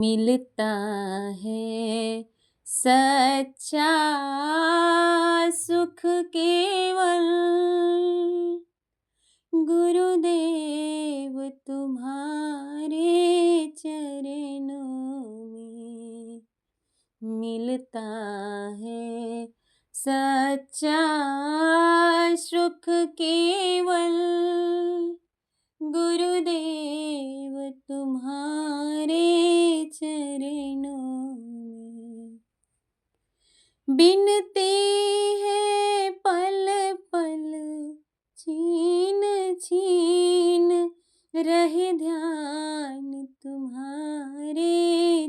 मिलता है सच्चा सुख केवल गुरुदेव तुम्हारे चरणों में। मिलता है सच्चा सुख केवल गुरुदेव तुम्हारे चरणों में। बिनती है पल पल छीन छीन रहे ध्यान तुम्हारे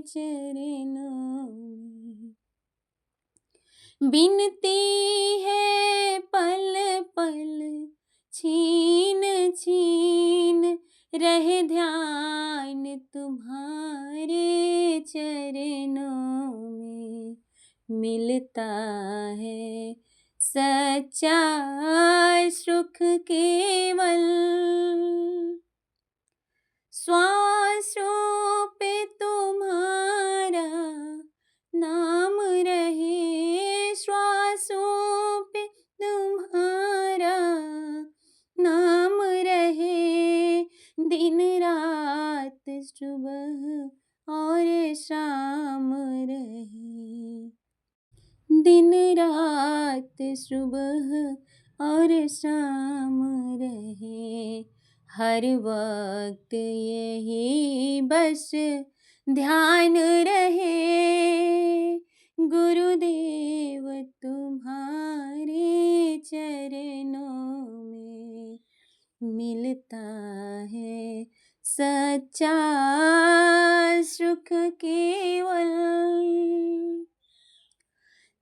चरणों में। बिनती है पल पल छीन छीन रहे ध्यान तुम्हारे चरणों में। मिलता है सच्चा सुख केवल श्वासों पे तुम्हारा नाम रहे, श्वासों पे तुम्हारा नाम रहे, दिन रात सुबह और शाम रहे, दिन रात सुबह और शाम रहे। हर वक्त यही बस ध्यान रहे, गुरुदेव तुम्हारे चरणों में। मिलता है सच्चा सुख केवल।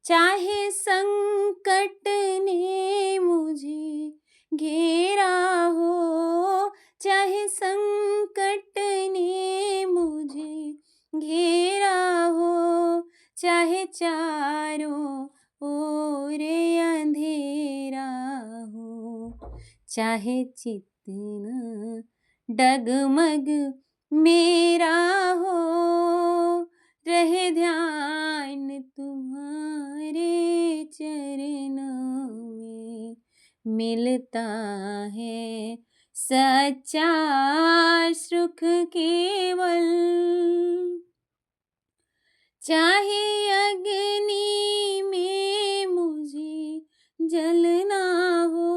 चाहे संकट ने मुझे घेरा हो, चाहे संकट ने मुझे घेरा हो, चाहे चारों ओर अंधेरा हो, चाहे चितना डगमग मेरा हो, रहे ध्यान तुम्हारे चरणों में। मिलता है सच्चा सुख केवल। चाहे अग्नि में मुझे जलना हो,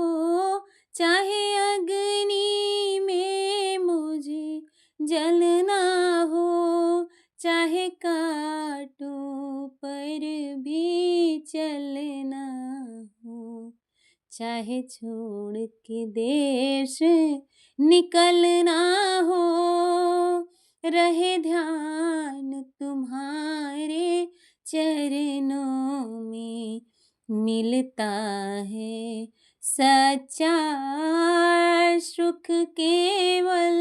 चाहे अग्नि में मुझे जलना हो, चाहे कांटों पर भी चलना हो, चाहे छोड़ के देश निकलना हो, रहे ध्यान तुम्हारे चरणों में। मिलता है सच्चा सुख केवल।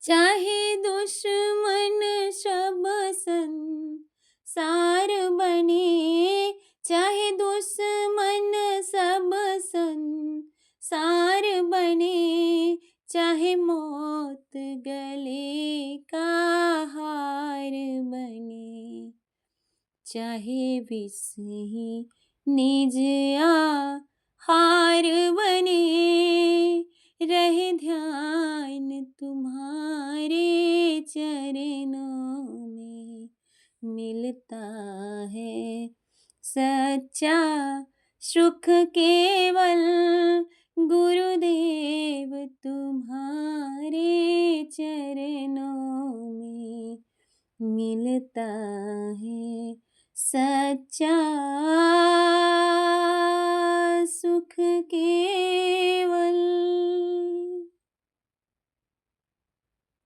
चाहे दुश्मन सब संसार बने, चाहे दुश्मन सब संसार बने, चाहे मौत गले का हार बने, चाहे विष ही निज आहार बने, रहे ध्यान तुम्हारे चरणों में। मिलता है सच्चा सुख केवल, गुरुदेव तुम्हारे चरणों में। मिलता है सच्चा